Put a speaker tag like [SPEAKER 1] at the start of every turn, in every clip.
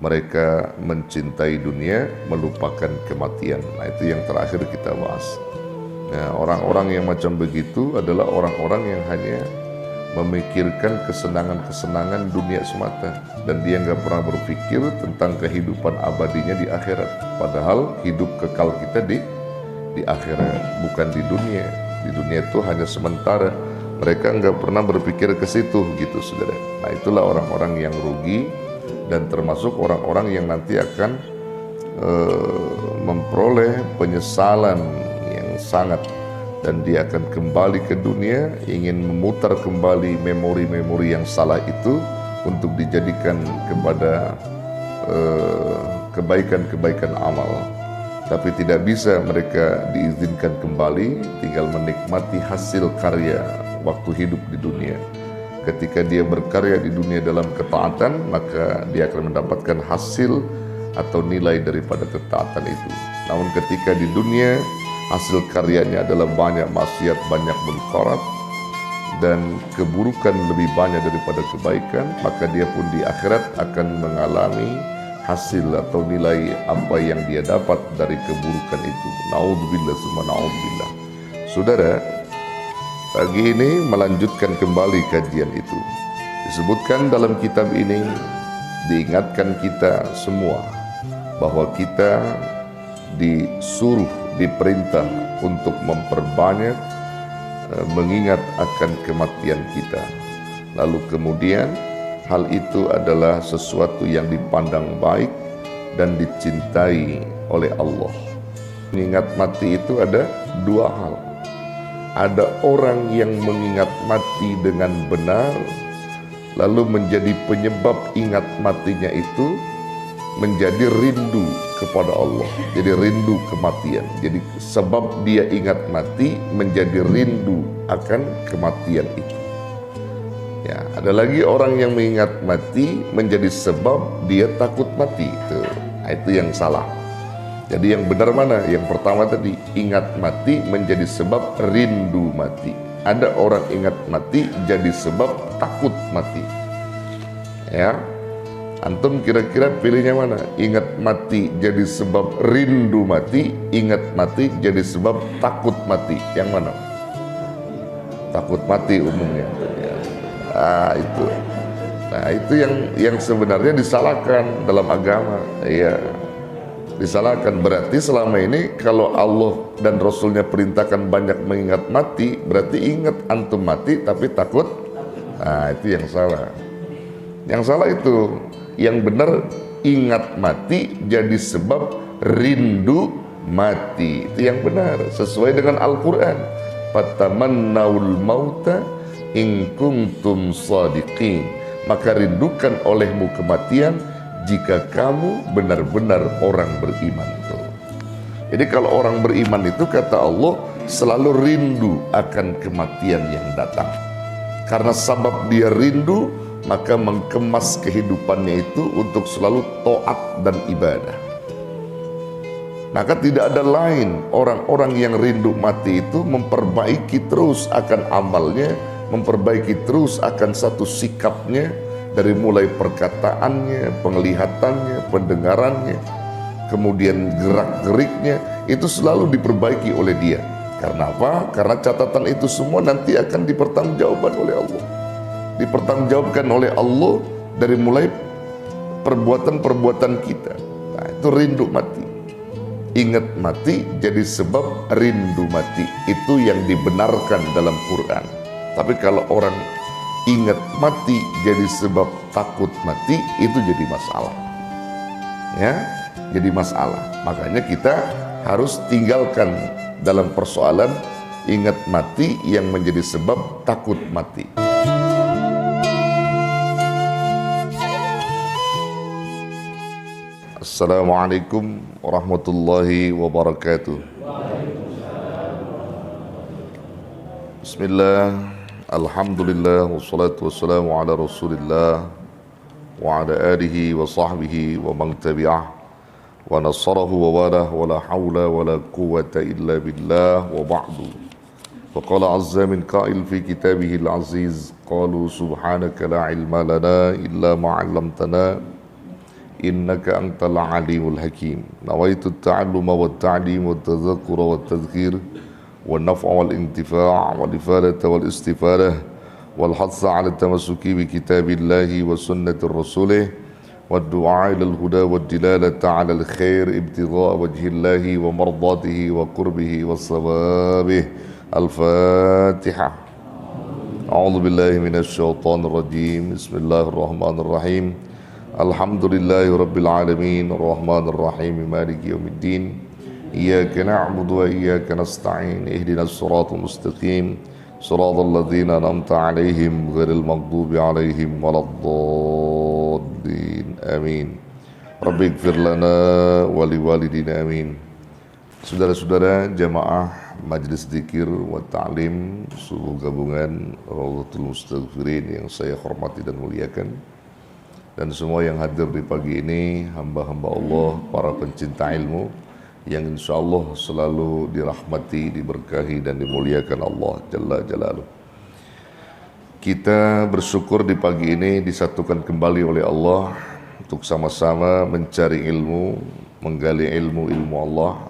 [SPEAKER 1] mereka mencintai dunia, melupakan kematian. Nah, itu yang terakhir kita bahas. Nah, orang-orang yang macam begitu adalah orang-orang yang hanya memikirkan kesenangan-kesenangan dunia semata, dan dia nggak pernah berpikir tentang kehidupan abadinya di akhirat. Padahal hidup kekal kita di akhirat, bukan di dunia. Di dunia itu hanya sementara. Mereka nggak pernah berpikir ke situ, gitu, saudara. Nah, itulah orang-orang yang rugi, dan termasuk orang-orang yang nanti akan memperoleh penyesalan yang sangat. Dan dia akan kembali ke dunia, ingin memutar kembali memori-memori yang salah itu untuk dijadikan kepada kebaikan-kebaikan amal. Tapi tidak bisa mereka diizinkan kembali, tinggal menikmati hasil karya waktu hidup di dunia. Ketika dia berkarya di dunia dalam ketaatan, maka dia akan mendapatkan hasil atau nilai daripada ketaatan itu. Namun ketika di dunia hasil karyanya adalah banyak maksiat, banyak munkarat, dan keburukan lebih banyak daripada kebaikan, maka dia pun di akhirat akan mengalami hasil atau nilai apa yang dia dapat dari keburukan itu. Naudzubillah summa naudzubillah. Saudara, pagi ini melanjutkan kembali kajian itu. Disebutkan dalam kitab ini, diingatkan kita semua bahwa kita disuruh, diperintah untuk memperbanyak mengingat akan kematian kita. Lalu kemudian hal itu adalah sesuatu yang dipandang baik dan dicintai oleh Allah. Mengingat mati itu ada dua hal. Ada orang yang mengingat mati dengan benar, lalu menjadi penyebab ingat matinya itu menjadi rindu kepada Allah, jadi rindu kematian. Jadi sebab dia ingat mati menjadi rindu akan kematian itu. Ya, ada lagi orang yang mengingat mati menjadi sebab dia takut mati. Itu yang salah. Jadi yang benar mana? Yang pertama tadi, ingat mati menjadi sebab rindu mati. Ada orang ingat mati jadi sebab takut mati. Ya. Antum kira-kira pilihnya mana? Ingat mati jadi sebab rindu mati, ingat mati jadi sebab takut mati. Yang mana? Takut mati umumnya. Itu. Nah, itu yang sebenarnya disalahkan dalam agama. Ya, disalahkan. Berarti selama ini kalau Allah dan Rasulnya perintahkan banyak mengingat mati, berarti ingat antum mati tapi takut. Nah, itu yang salah. Yang salah itu. Yang benar, ingat mati jadi sebab rindu mati. Itu yang benar, sesuai dengan Al-Quran. Fatamannaul mauta in kuntum shadiqin. Maka rindukan olehmu kematian jika kamu benar-benar orang beriman. Jadi kalau orang beriman itu, kata Allah, selalu rindu akan kematian yang datang. Karena sebab dia rindu, maka mengemas kehidupannya itu untuk selalu taat dan ibadah. Maka tidak ada lain, orang-orang yang rindu mati itu memperbaiki terus akan amalnya, memperbaiki terus akan satu sikapnya, dari mulai perkataannya, penglihatannya, pendengarannya, kemudian gerak-geriknya, itu selalu diperbaiki oleh dia. Karena apa? Karena catatan itu semua nanti akan dipertanggungjawabkan oleh Allah. Dipertanggungjawabkan oleh Allah dari mulai perbuatan-perbuatan kita. Nah, itu rindu mati. Ingat mati jadi sebab rindu mati. Itu yang dibenarkan dalam Quran. Tapi kalau orang ingat mati jadi sebab takut mati, itu jadi masalah. Ya, jadi masalah. Makanya kita harus tinggalkan dalam persoalan ingat mati yang menjadi sebab takut mati. Assalamualaikum warahmatullahi wabarakatuh. Bismillah, alhamdulillah, wassalatu wassalamu ala rasulillah wa ala alihi wa sahbihi wa man tabi'ah wa nasarahu wa walah wa la hawla wa la quwwata illa billah wa ba'du. Wa qala azza min qa'il fi kitabihi al-aziz, qalu subhanaka la ilma lana illa ma 'allamtana إنك أنت العليم الحكيم نويت التعلم والتعليم والتذكر والتذكير والنفع والانتفاع والإفادة والاستفادة والحث على التمسك بكتاب الله وسنة رسوله والدعاء إلى الهدى والدلالة على الخير ابتغاء وجه الله ومرضاته وقربه وصوابه. الفاتحة. أعوذ بالله من الشيطان الرجيم. بسم الله الرحمن الرحيم. الحمد لله رب العالمين الرحمن الرحيم مالك يوم الدين إياك نعبد وإياك نستعين اهدنا الصراط المستقيم صراط الذين أنعمت عليهم غير المغضوب عليهم ولا الضالين آمين. Rabbi ighfir lana wa liwalidina amin. Saudara-saudara jamaah Majelis Dzikir wa Ta'lim Subuh Gabungan Raudhatul Mustaghfirin yang saya hormati dan muliakan, dan semua yang hadir di pagi ini, hamba-hamba Allah, para pencinta ilmu yang insya Allah selalu dirahmati, diberkahi dan dimuliakan Allah Jalla Jalaluh. Kita bersyukur di pagi ini disatukan kembali oleh Allah untuk sama-sama mencari ilmu, menggali ilmu-ilmu Allah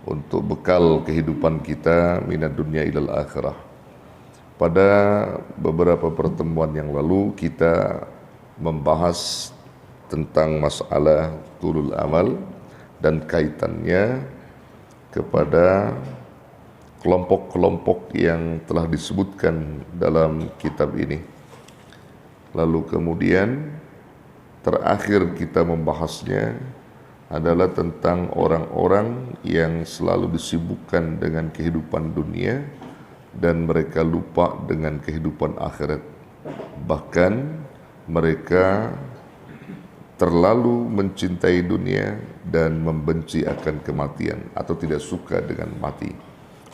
[SPEAKER 1] untuk bekal kehidupan kita minad dunya ilal akhirah. Pada beberapa pertemuan yang lalu kita membahas tentang masalah tulul amal dan kaitannya kepada kelompok-kelompok yang telah disebutkan dalam kitab ini. Lalu kemudian terakhir kita membahasnya adalah tentang orang-orang yang selalu disibukkan dengan kehidupan dunia dan mereka lupa dengan kehidupan akhirat. Bahkan mereka terlalu mencintai dunia dan membenci akan kematian atau tidak suka dengan mati.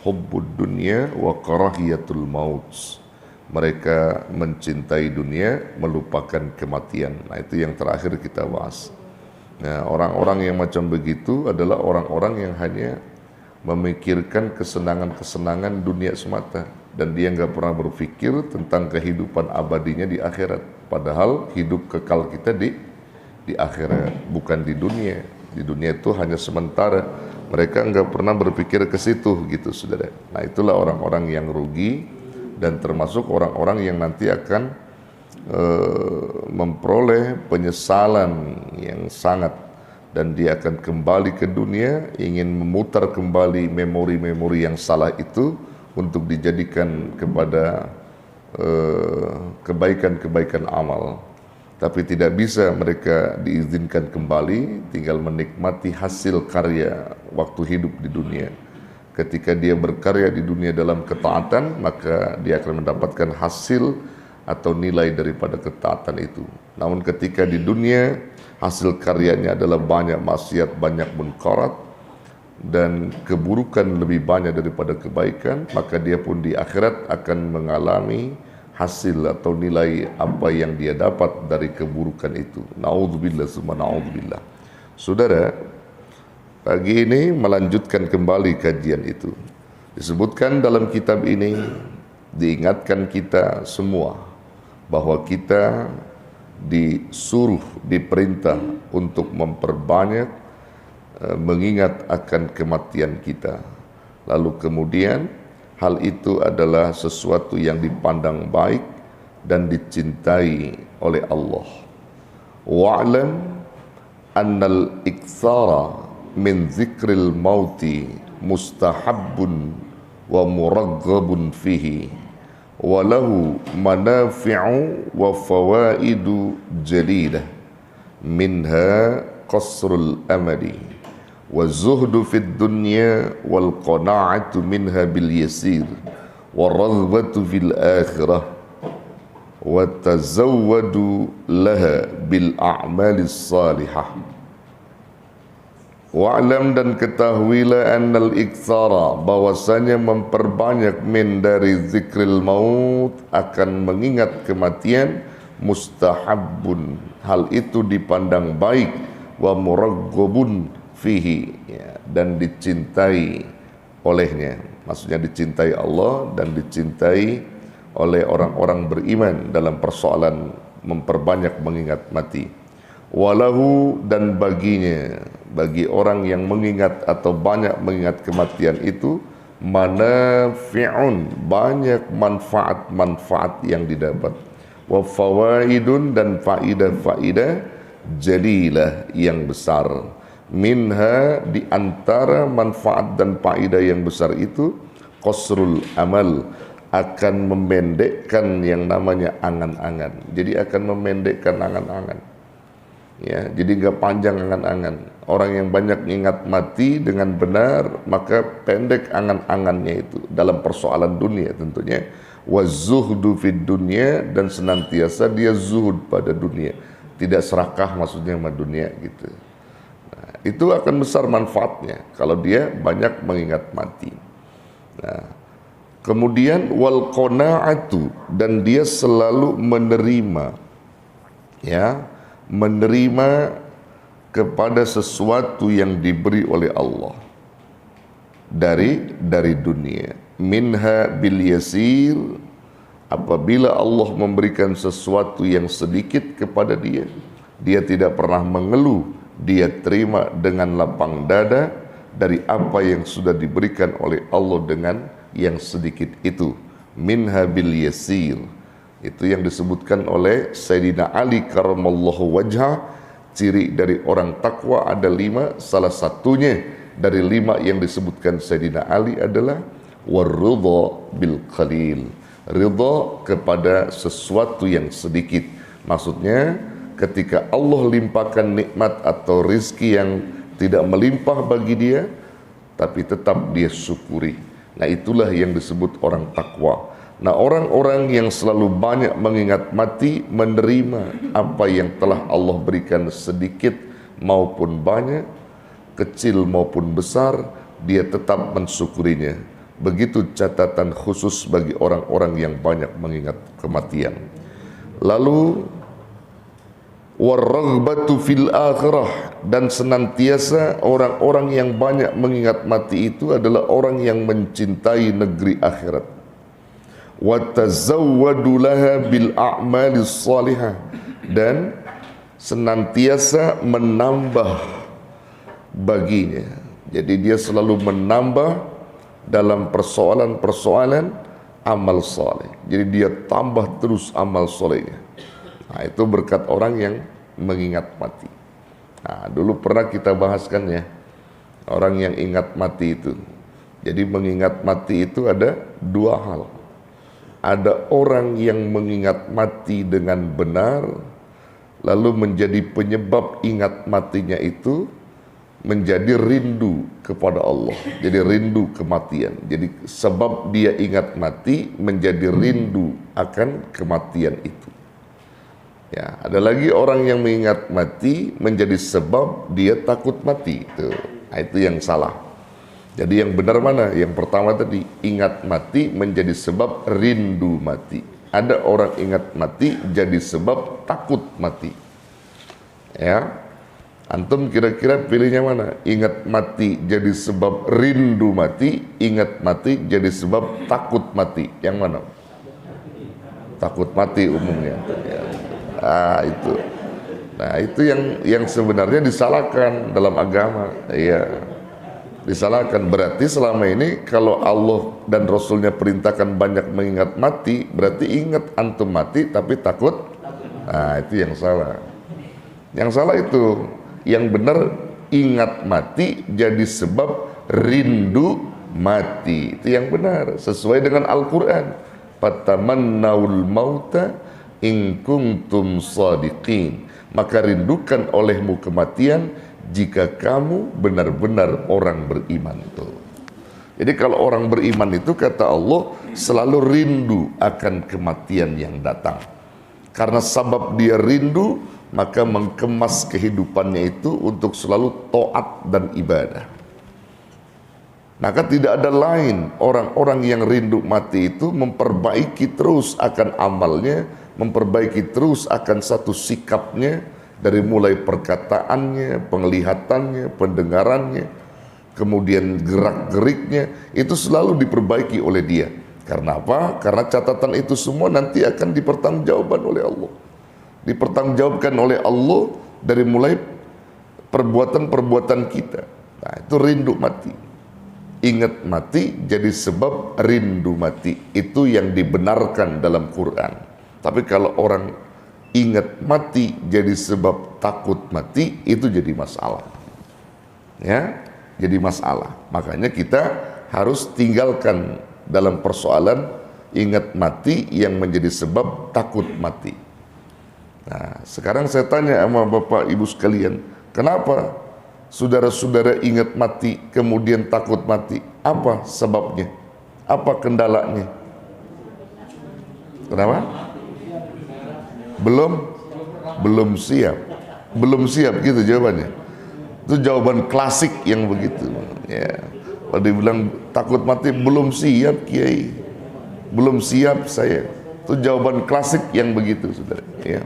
[SPEAKER 1] Hubbud dunya wa karahiyatul maut. Mereka mencintai dunia, melupakan kematian. Nah, itu yang terakhir kita bahas. Nah, orang-orang yang macam begitu adalah orang-orang yang hanya memikirkan kesenangan-kesenangan dunia semata, dan dia nggak pernah berpikir tentang kehidupan abadinya di akhirat. Padahal hidup kekal kita di akhirat, bukan di dunia. Di dunia itu hanya sementara. Mereka nggak pernah berpikir ke situ, gitu, saudara. Nah, itulah orang-orang yang rugi dan termasuk orang-orang yang nanti akan memperoleh penyesalan yang sangat, dan dia akan kembali ke dunia ingin memutar kembali memori-memori yang salah itu untuk dijadikan kepada kebaikan-kebaikan amal. Tapi tidak bisa mereka diizinkan kembali, tinggal menikmati hasil karya waktu hidup di dunia. Ketika dia berkarya di dunia dalam ketaatan, maka dia akan mendapatkan hasil atau nilai daripada ketaatan itu. Namun ketika di dunia hasil karyanya adalah banyak maksiat, banyak munkarat, dan keburukan lebih banyak daripada kebaikan, maka dia pun di akhirat akan mengalami hasil atau nilai apa yang dia dapat dari keburukan itu. Na'udzubillah summa na'udzubillah. Saudara, pagi ini melanjutkan kembali kajian itu. Disebutkan dalam kitab ini, diingatkan kita semua bahwa kita disuruh, diperintah untuk memperbanyak mengingat akan kematian kita. Lalu kemudian hal itu adalah sesuatu yang dipandang baik dan dicintai oleh Allah. Wa'lam annal iktsara min zikril mauti mustahabbun wa muraggabun fihi walahu manafi'u wa fawaidu jalilah minha qasrul amali wa zuhdu fid dunya wal qana'atu minha bil yasir wa raghbatu fil akhirah wa tazawwadu laha bil a'malis salihah. Wa'lam, dan ketahuilah annal iktsara, bahwasanya memperbanyak min dari zikril maut, akan mengingat kematian, mustahabbun, hal itu dipandang baik, wa muraggabun fihi, ya, dan dicintai olehnya. Maksudnya dicintai Allah dan dicintai oleh orang-orang beriman dalam persoalan memperbanyak mengingat mati. walahu dan baginya, bagi orang yang mengingat atau banyak mengingat kematian itu, manafi'un, banyak manfaat-manfaat yang didapat, wa fawaidun dan faidah-faidah jalilah yang besar. Minha, di antara manfaat dan faidah yang besar itu, qasrul amal, akan memendekkan yang namanya angan-angan. Jadi akan memendekkan angan-angan. Ya, jadi nggak panjang angan-angan. Orang yang banyak ingat mati dengan benar, maka pendek angan-angannya itu dalam persoalan dunia tentunya. Wazuhdu fid dunya, dan senantiasa dia zuhud pada dunia, tidak serakah maksudnya sama dunia gitu. Nah, itu akan besar manfaatnya kalau dia banyak mengingat mati. Nah, kemudian wal qanaatu, dan dia selalu menerima, ya, menerima kepada sesuatu yang diberi oleh Allah dari dunia. Minha bil yasir, apabila Allah memberikan sesuatu yang sedikit kepada dia, dia tidak pernah mengeluh, dia terima dengan lapang dada dari apa yang sudah diberikan oleh Allah dengan yang sedikit itu. Minha bil yasir, itu yang disebutkan oleh Sayyidina Ali karramallahu wajhah. Ciri dari orang takwa ada 5, salah satunya dari 5 yang disebutkan Sayyidina Ali adalah warridha bil qalil, ridha kepada sesuatu yang sedikit. Maksudnya ketika Allah limpahkan nikmat atau rizki yang tidak melimpah bagi dia, tapi tetap dia syukuri. Nah, itulah yang disebut orang takwa. Nah, orang-orang yang selalu banyak mengingat mati, menerima apa yang telah Allah berikan sedikit maupun banyak, kecil maupun besar, dia tetap mensyukurinya. Begitu catatan khusus bagi orang-orang yang banyak mengingat kematian. Lalu warraghbatu fil akhirah, dan senantiasa orang-orang yang banyak mengingat mati itu adalah orang yang mencintai negeri akhirat. Wa tazawwadu laha bil a'malis salihah, dan senantiasa menambah baginya. Jadi dia selalu menambah dalam persoalan-persoalan amal soleh. Jadi dia tambah terus amal solehnya. Nah, itu berkat orang yang mengingat mati. Nah, dulu pernah kita bahaskan ya, orang yang ingat mati itu. Jadi mengingat mati itu ada 2 hal. Ada orang yang mengingat mati dengan benar, lalu menjadi penyebab ingat matinya itu menjadi rindu kepada Allah, jadi rindu kematian. Jadi sebab dia ingat mati menjadi rindu akan kematian itu. Ya, ada lagi orang yang mengingat mati menjadi sebab dia takut mati. Nah, itu yang salah. Jadi yang benar mana? Yang pertama tadi, ingat mati menjadi sebab rindu mati. Ada orang ingat mati jadi sebab takut mati. Ya. Antum kira-kira pilihnya mana? Ingat mati jadi sebab rindu mati, ingat mati jadi sebab takut mati. Yang mana? Takut mati umumnya. Ya. Itu. Nah, itu yang sebenarnya disalahkan dalam agama. Ya. Disalahkan. Berarti selama ini kalau Allah dan Rasulnya perintahkan banyak mengingat mati, berarti ingat antum mati tapi takut. Nah, itu yang salah. Yang salah itu. Yang benar ingat mati jadi sebab rindu mati. Itu yang benar sesuai dengan Al-Quran. Fatamannaul mauta in kuntum shadiqin, maka rindukan olehmu kematian jika kamu benar-benar orang beriman. Tuh. Jadi kalau orang beriman itu kata Allah selalu rindu akan kematian yang datang. Karena sebab dia rindu, maka mengemas kehidupannya itu untuk selalu taat dan ibadah. Maka tidak ada lain orang-orang yang rindu mati itu memperbaiki terus akan amalnya, memperbaiki terus akan satu sikapnya, dari mulai perkataannya, penglihatannya, pendengarannya, kemudian gerak-geriknya, itu selalu diperbaiki oleh dia. Karena apa? Karena catatan itu semua nanti akan dipertanggungjawabkan oleh Allah. Dipertanggungjawabkan oleh Allah dari mulai perbuatan-perbuatan kita. Nah, itu rindu mati. Ingat mati jadi sebab rindu mati. Itu yang dibenarkan dalam Quran. Tapi kalau orang ingat mati jadi sebab takut mati, itu jadi masalah. Ya, jadi masalah. Makanya kita harus tinggalkan dalam persoalan ingat mati yang menjadi sebab takut mati. Nah, sekarang saya tanya sama Bapak Ibu sekalian, kenapa saudara-saudara ingat mati kemudian takut mati? Apa sebabnya? Apa kendalanya? Kenapa? Belum siap. Belum siap gitu jawabannya. Itu jawaban klasik yang begitu. Ya. Kalau dibilang takut mati, belum siap Kiai. Belum siap saya. Itu jawaban klasik yang begitu, saudara. Ya.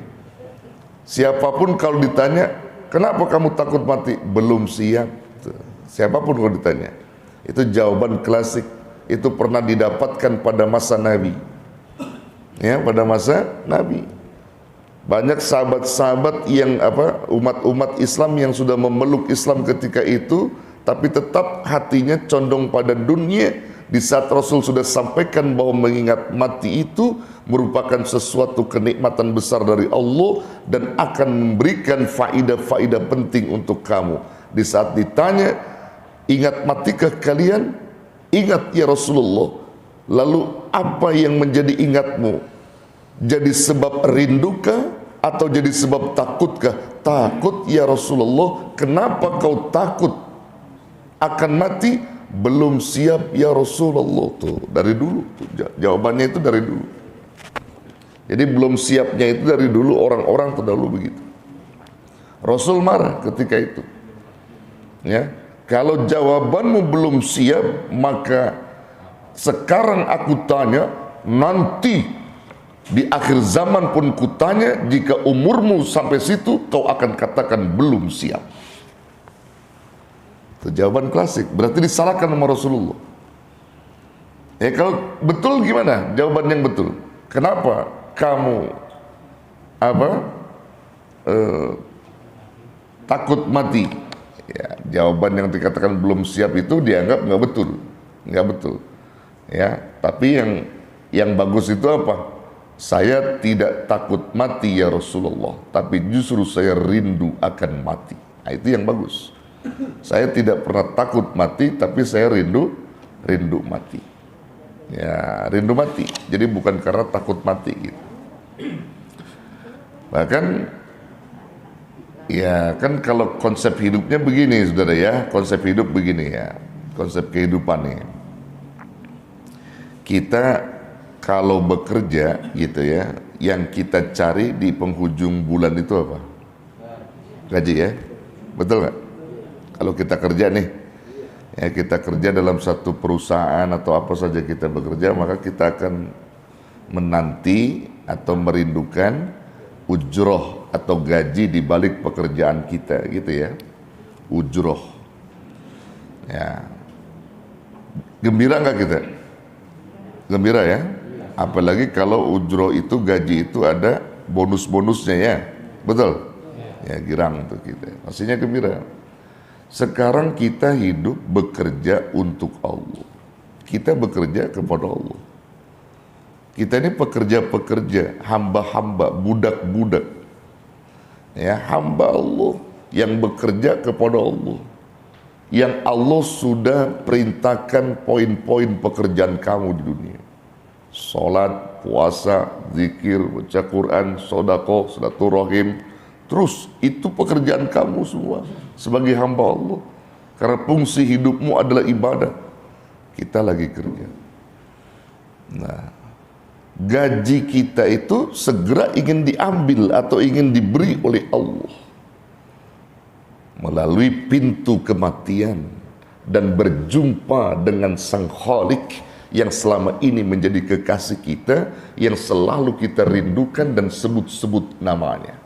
[SPEAKER 1] Siapapun kalau ditanya, kenapa kamu takut mati? Belum siap. Siapapun kalau ditanya, itu jawaban klasik. Itu pernah didapatkan pada masa Nabi. Ya, pada masa Nabi. Banyak sahabat-sahabat yang umat-umat Islam yang sudah memeluk Islam ketika itu, tapi tetap hatinya condong pada dunia. Di saat Rasul sudah sampaikan bahwa mengingat mati itu merupakan sesuatu kenikmatan besar dari Allah dan akan memberikan faidah-faidah penting untuk kamu. Di saat ditanya, ingat matikah kalian? Ingat ya Rasulullah. Lalu apa yang menjadi ingatmu? Jadi sebab rindukah atau jadi sebab takutkah? Takut ya Rasulullah. Kenapa kau takut akan mati? Belum siap ya Rasulullah. Tuh dari dulu tuh, jawabannya itu dari dulu. Jadi belum siapnya itu dari dulu, orang-orang terdahulu begitu. Rasul marah ketika itu. Ya, kalau jawabanmu belum siap, maka sekarang aku tanya, nanti di akhir zaman pun kutanya, jika umurmu sampai situ kau akan katakan belum siap. Itu jawaban klasik, berarti disalahkan sama Rasulullah. Ya kalau betul gimana? Jawaban yang betul. Kenapa kamu takut mati? Ya, jawaban yang dikatakan belum siap itu dianggap nggak betul. Ya, tapi yang bagus itu apa? Saya tidak takut mati ya Rasulullah, tapi justru saya rindu akan mati. Nah, itu yang bagus. Saya tidak pernah takut mati, tapi saya rindu mati. Ya, rindu mati. Jadi bukan karena takut mati gitu. Bahkan ya kan kalau konsep hidupnya begini, saudara ya, konsep hidup begini ya, konsep kehidupan nih. Kita kalau bekerja gitu ya, yang kita cari di penghujung bulan itu apa? Gaji ya, betul nggak? Kalau kita kerja nih, ya kita kerja dalam satu perusahaan atau apa saja kita bekerja, maka kita akan menanti atau merindukan ujroh atau gaji di balik pekerjaan kita, gitu ya. Ujroh. Ya. Gembira nggak kita? Gembira ya. Apalagi kalau ujroh itu, gaji itu ada bonus-bonusnya ya. Betul? Ya, girang untuk kita. Maksudnya gembira. Sekarang kita hidup bekerja untuk Allah. Kita bekerja kepada Allah. Kita ini pekerja-pekerja, hamba-hamba, budak-budak. Ya, hamba Allah yang bekerja kepada Allah. Yang Allah sudah perintahkan poin-poin pekerjaan kamu di dunia. Salat, puasa, zikir, baca Quran, sedekah, silaturahim. Terus itu pekerjaan kamu semua sebagai hamba Allah. Karena fungsi hidupmu adalah ibadah. Kita lagi kerja. Nah, gaji kita itu segera ingin diambil atau ingin diberi oleh Allah melalui pintu kematian dan berjumpa dengan Sang Khalik yang selama ini menjadi kekasih kita, yang selalu kita rindukan dan sebut-sebut namanya.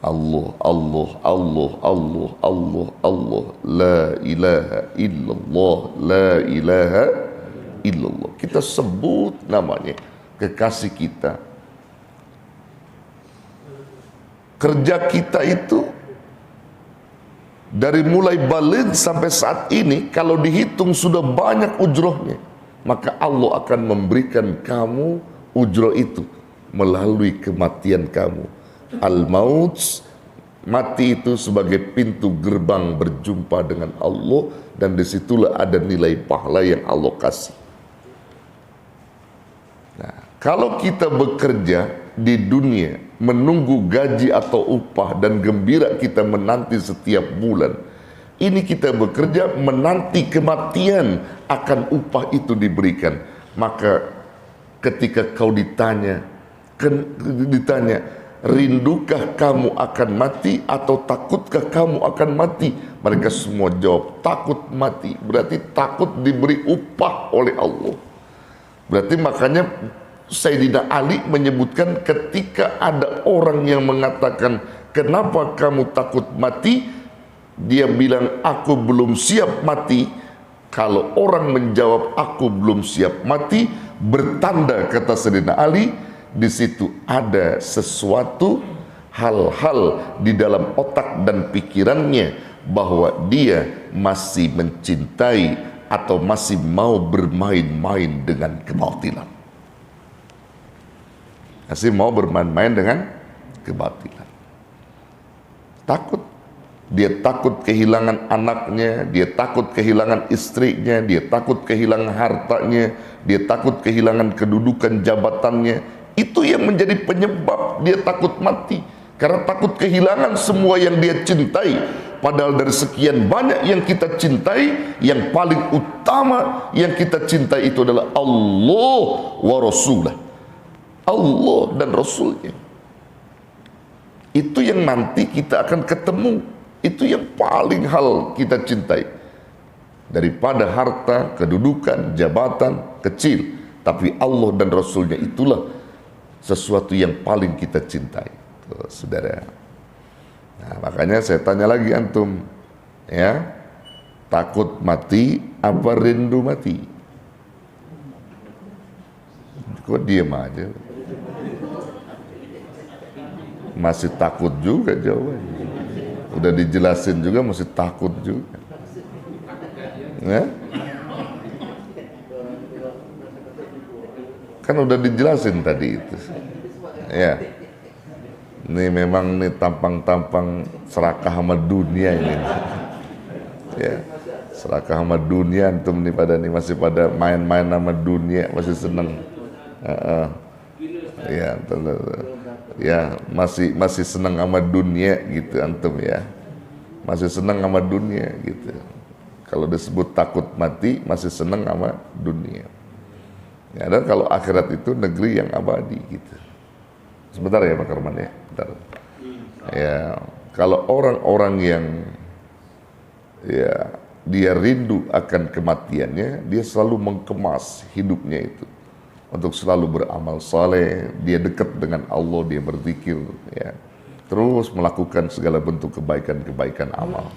[SPEAKER 1] Allah, Allah, Allah, Allah, Allah, Allah, la ilaha illallah, la ilaha illallah. Kita sebut namanya, kekasih kita. Kerja kita itu dari mulai balik sampai saat ini, kalau dihitung sudah banyak ujrohnya, maka Allah akan memberikan kamu ujroh itu melalui kematian kamu. Al-maut, mati itu sebagai pintu gerbang berjumpa dengan Allah, dan disitulah ada nilai pahala yang Allah kasih. Nah, kalau kita bekerja di dunia menunggu gaji atau upah dan gembira kita menanti setiap bulan, ini kita bekerja menanti kematian akan upah itu diberikan. Maka ketika kau ditanya, rindukah kamu akan mati atau takutkah kamu akan mati? Mereka semua jawab takut mati. Berarti takut diberi upah oleh Allah. Berarti makanya Sayyidina Ali menyebutkan ketika ada orang yang mengatakan, kenapa kamu takut mati? Dia bilang, aku belum siap mati. Kalau orang menjawab aku belum siap mati, bertanda, kata Sayyidina Ali, di situ ada sesuatu hal-hal di dalam otak dan pikirannya bahwa dia masih mencintai atau masih mau bermain-main dengan kebatilan. Masih mau bermain-main dengan kebatilan. Takut. Dia takut kehilangan anaknya, dia takut kehilangan istrinya, dia takut kehilangan hartanya, dia takut kehilangan kedudukan jabatannya. Itu yang menjadi penyebab dia takut mati. Karena takut kehilangan semua yang dia cintai. Padahal dari sekian banyak yang kita cintai, yang paling utama yang kita cintai itu adalah Allah wa Rasulah. Allah dan Rasulnya. Itu yang nanti kita akan ketemu. Itu yang paling hal kita cintai. Daripada harta, kedudukan, jabatan, kecil. Tapi Allah dan Rasulnya itulah sesuatu yang paling kita cintai. Tuh, saudara. Nah, makanya saya tanya lagi antum, ya, takut mati apa rindu mati? Kok diam aja? Masih takut juga jawabannya. Udah dijelasin juga masih takut juga. Ya? Kan udah dijelasin tadi itu. Ya. Ini memang nih tampang-tampang serakah sama dunia ini. Ya. Serakah sama dunia antum nih pada nih masih pada main-main sama dunia, masih seneng. Ya, ya masih senang sama dunia gitu antum ya, masih senang sama dunia gitu. Kalau disebut takut mati masih senang sama dunia ya. Dan kalau akhirat itu negeri yang abadi gitu. Sebentar ya Pak Karman ya, bentar. Ya, kalau orang-orang yang ya dia rindu akan kematiannya, dia selalu mengemas hidupnya itu untuk selalu beramal saleh, dia dekat dengan Allah, dia berzikir, ya, terus melakukan segala bentuk kebaikan-kebaikan amal,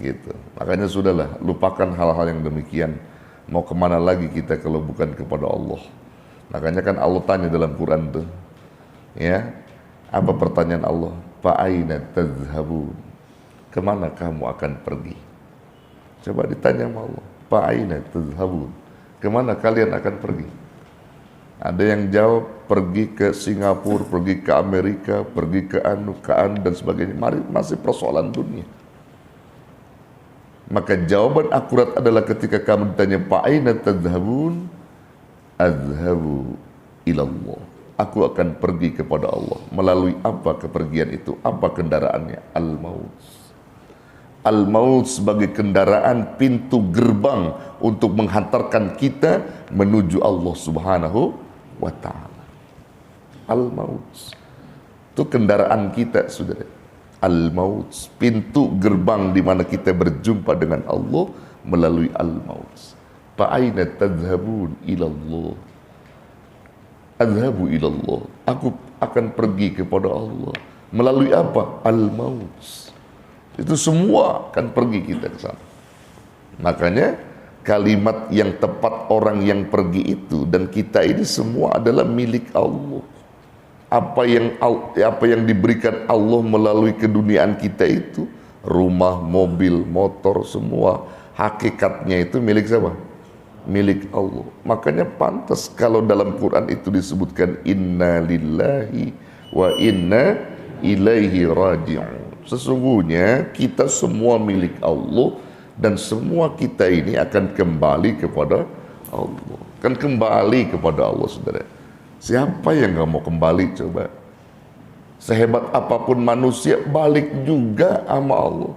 [SPEAKER 1] gitu. Makanya sudahlah, lupakan hal-hal yang demikian. Mau kemana lagi kita kalau bukan kepada Allah? Makanya kan Allah tanya dalam Quran tuh, ya, apa pertanyaan Allah? Fa'aina tadhhabun? Kemana kamu akan pergi? Coba ditanya sama Allah. Fa'aina tadhhabun? Kemana kalian akan pergi? Ada yang jawab pergi ke Singapura, pergi ke Amerika, pergi ke dan sebagainya. Masih persoalan dunia. Maka jawaban akurat adalah ketika kamu ditanya fa'aina tadhhabun? Adhhabu ilallah. Aku akan pergi kepada Allah. Melalui apa kepergian itu? Apa kendaraannya? Al-maut. Al-maut sebagai kendaraan pintu gerbang untuk menghantarkan kita menuju Allah Subhanahu wa ta'ala. Al-maut itu kendaraan kita, saudara. Al-maut, pintu gerbang di mana kita berjumpa dengan Allah melalui al-maut. Fa'aina tadhhabun ilallah? Adhabu ilallah. Aku akan pergi kepada Allah. Melalui apa? Al-maut. Itu semua akan pergi kita ke sana. Makanya kalimat yang tepat orang yang pergi itu dan kita ini semua adalah milik Allah. apa yang diberikan Allah melalui keduniaan kita itu, rumah, mobil, motor, semua hakikatnya itu milik siapa? Milik Allah. Makanya pantas kalau dalam Quran itu disebutkan inna lillahi wa inna ilaihi raji'un. Sesungguhnya kita semua milik Allah dan semua kita ini akan kembali kepada Allah. Kan kembali kepada Allah, saudara. Siapa yang gak mau kembali coba? Sehebat apapun manusia, balik juga sama Allah.